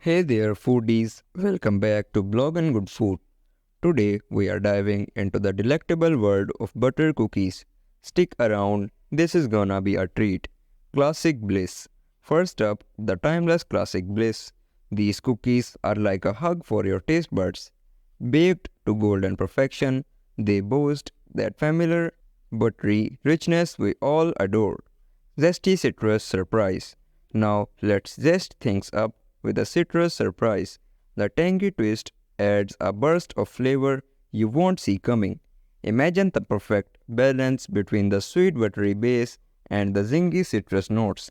Hey there, foodies. Welcome back to Blog and Good Food. Today we are diving into the delectable world of butter cookies. Stick around, this is gonna be a treat. Classic Bliss. First up, the timeless Classic Bliss. These cookies are like a hug for your taste buds. Baked to golden perfection, they boast that familiar, buttery richness we all adore. Zesty citrus surprise. Now let's zest things up with a citrus surprise. The tangy twist adds a burst of flavor you won't see coming. Imagine the perfect balance between the sweet buttery base and the zingy citrus notes.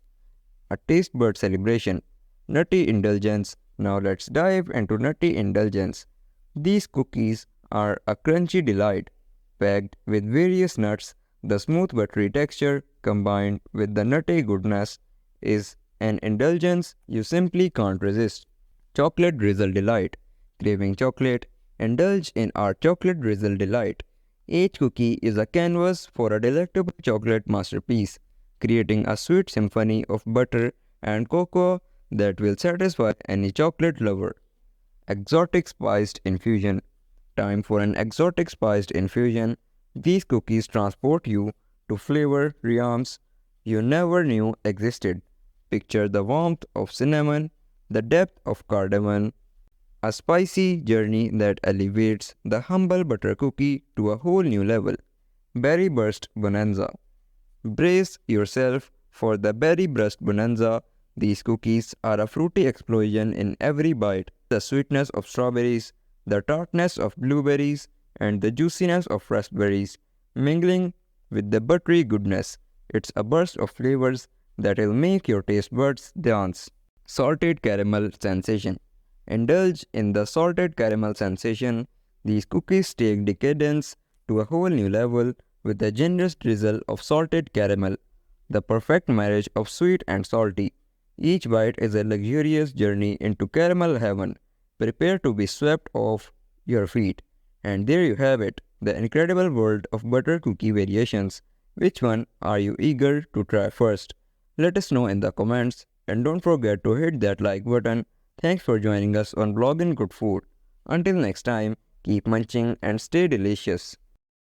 A taste bud celebration. Nutty indulgence. Now let's dive into nutty indulgence. These cookies are a crunchy delight, packed with various nuts. The smooth buttery texture combined with the nutty goodness is an indulgence you simply can't resist. Chocolate drizzle delight. Craving chocolate? Indulge in our chocolate drizzle delight. Each cookie is a canvas for a delectable chocolate masterpiece, creating a sweet symphony of butter and cocoa that will satisfy any chocolate lover. Exotic spiced infusion. Time for an exotic spiced infusion. These cookies transport you to flavor realms you never knew existed. Picture the warmth of cinnamon, the depth of cardamom, a spicy journey that elevates the humble butter cookie to a whole new level. Berry Burst Bonanza. Brace yourself for the Berry Burst Bonanza. These cookies are a fruity explosion in every bite. The sweetness of strawberries, the tartness of blueberries, and the juiciness of raspberries mingling with the buttery goodness. It's a burst of flavors that'll make your taste buds dance. Salted caramel sensation. Indulge in the salted caramel sensation. These cookies take decadence to a whole new level with a generous drizzle of salted caramel, the perfect marriage of sweet and salty. Each bite is a luxurious journey into caramel heaven. Prepare to be swept off your feet. And there you have it, the incredible world of butter cookie variations. Which one are you eager to try first? Let us know in the comments, and don't forget to hit that like button. Thanks for joining us on Blog and Good Food. Until next time, keep munching and stay delicious.